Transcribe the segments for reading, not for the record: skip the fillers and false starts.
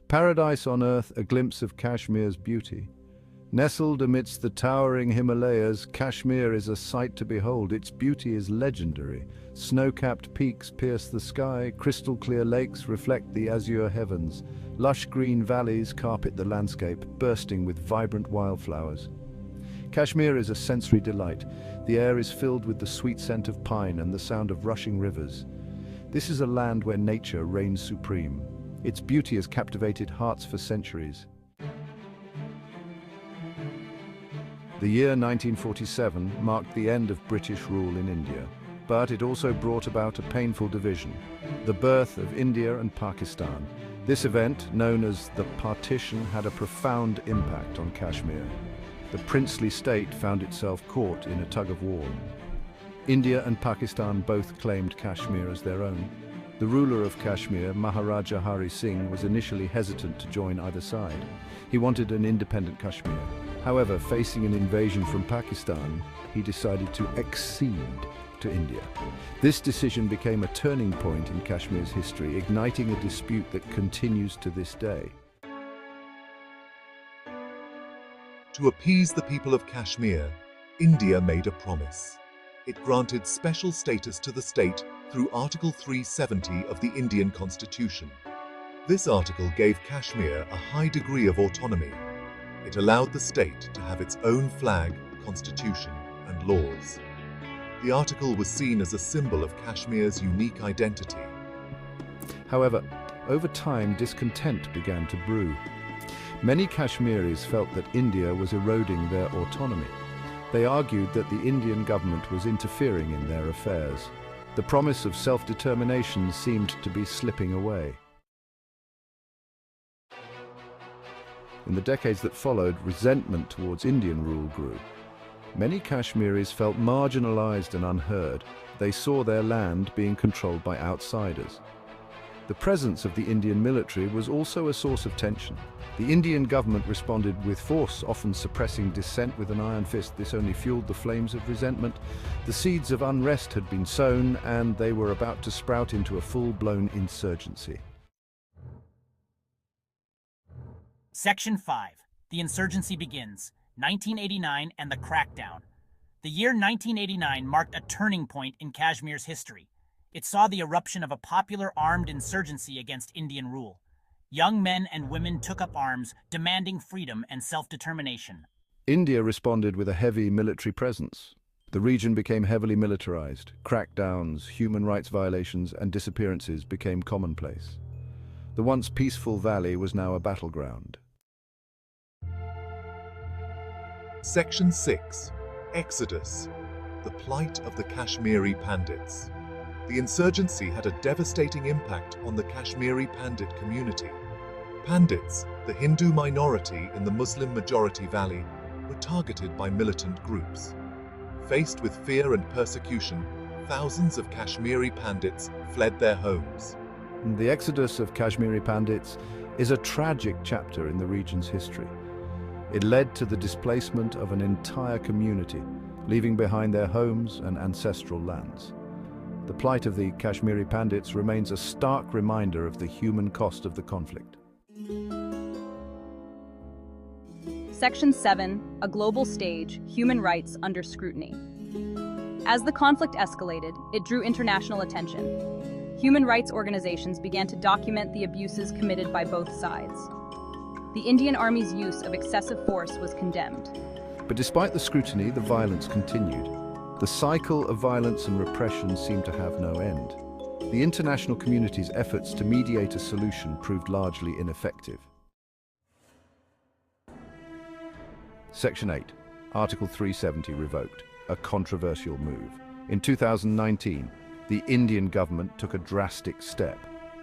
Paradise on earth, a glimpse of Kashmir's beauty. Nestled amidst the towering Himalayas, Kashmir is a sight to behold. Its beauty is legendary. Snow-capped peaks pierce the sky, crystal-clear lakes reflect the azure heavens. Lush green valleys carpet the landscape, bursting with vibrant wildflowers. Kashmir is a sensory delight. The air is filled with the sweet scent of pine and the sound of rushing rivers. This is a land where nature reigns supreme. Its beauty has captivated hearts for centuries. The year 1947 marked the end of British rule in India, but it also brought about a painful division, the birth of India and Pakistan. This event, known as the Partition, had a profound impact on Kashmir. The princely state found itself caught in a tug-of-war. India and Pakistan both claimed Kashmir as their own. The ruler of Kashmir, Maharaja Hari Singh, was initially hesitant to join either side. He wanted an independent Kashmir. However, facing an invasion from Pakistan, he decided to accede to India. This decision became a turning point in Kashmir's history, igniting a dispute that continues to this day. To appease the people of Kashmir, India made a promise. It granted special status to the state through Article 370 of the Indian Constitution. This article gave Kashmir a high degree of autonomy. It allowed the state to have its own flag, constitution, and laws. The article was seen as a symbol of Kashmir's unique identity. However, over time, discontent began to brew. Many Kashmiris felt that India was eroding their autonomy. They argued that the Indian government was interfering in their affairs. The promise of self-determination seemed to be slipping away. In the decades that followed, resentment towards Indian rule grew. Many Kashmiris felt marginalized and unheard. They saw their land being controlled by outsiders. The presence of the Indian military was also a source of tension. The Indian government responded with force, often suppressing dissent with an iron fist. This only fueled the flames of resentment. The seeds of unrest had been sown, and they were about to sprout into a full-blown insurgency. Section 5. The insurgency begins. 1989 and the crackdown. The year 1989 marked a turning point in Kashmir's history. It saw the eruption of a popular armed insurgency against Indian rule. Young men and women took up arms, demanding freedom and self-determination. India responded with a heavy military presence. The region became heavily militarized. Crackdowns, human rights violations, and disappearances became commonplace. The once peaceful valley was now a battleground. Section 6. Exodus. The plight of the Kashmiri Pandits. The insurgency had a devastating impact on the Kashmiri Pandit community. Pandits, the Hindu minority in the Muslim-majority valley, were targeted by militant groups. Faced with fear and persecution, thousands of Kashmiri Pandits fled their homes. The exodus of Kashmiri Pandits is a tragic chapter in the region's history. It led to the displacement of an entire community, leaving behind their homes and ancestral lands. The plight of the Kashmiri Pandits remains a stark reminder of the human cost of the conflict. Section 7. A global stage, human rights under scrutiny. As the conflict escalated, it drew international attention. Human rights organizations began to document the abuses committed by both sides. The Indian Army's use of excessive force was condemned. But despite the scrutiny, the violence continued. The cycle of violence and repression seemed to have no end. The international community's efforts to mediate a solution proved largely ineffective. Section 8. Article 370 revoked, a controversial move. In 2019, the Indian government took a drastic step.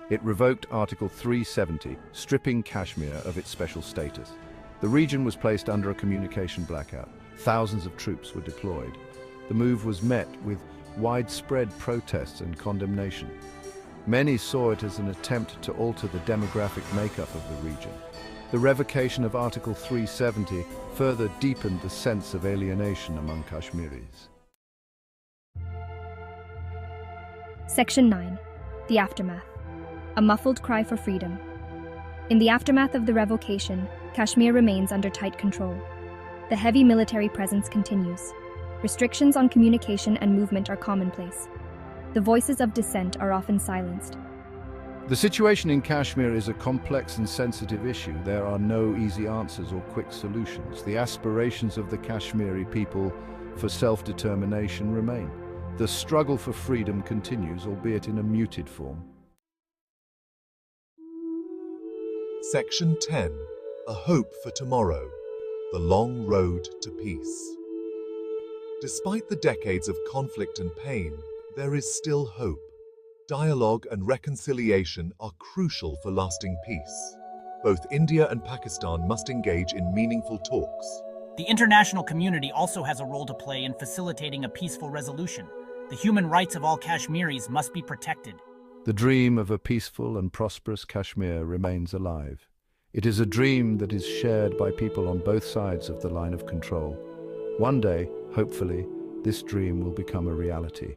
It revoked Article 370, stripping Kashmir of its special status. The region was placed under a communication blackout. Thousands of troops were deployed. The move was met with widespread protests and condemnation. Many saw it as an attempt to alter the demographic makeup of the region. The revocation of Article 370 further deepened the sense of alienation among Kashmiris. Section 9. The aftermath. A muffled cry for freedom. In the aftermath of the revocation, Kashmir remains under tight control. The heavy military presence continues. Restrictions on communication and movement are commonplace. The voices of dissent are often silenced. The situation in Kashmir is a complex and sensitive issue. There are no easy answers or quick solutions. The aspirations of the Kashmiri people for self-determination remain. The struggle for freedom continues, albeit in a muted form. Section 10. A Hope for Tomorrow. The Long Road to Peace. Despite the decades of conflict and pain, there is still hope. Dialogue and reconciliation are crucial for lasting peace. Both India and Pakistan must engage in meaningful talks. The international community also has a role to play in facilitating a peaceful resolution. The human rights of all Kashmiris must be protected. The dream of a peaceful and prosperous Kashmir remains alive. It is a dream that is shared by people on both sides of the line of control. One day, hopefully, this dream will become a reality.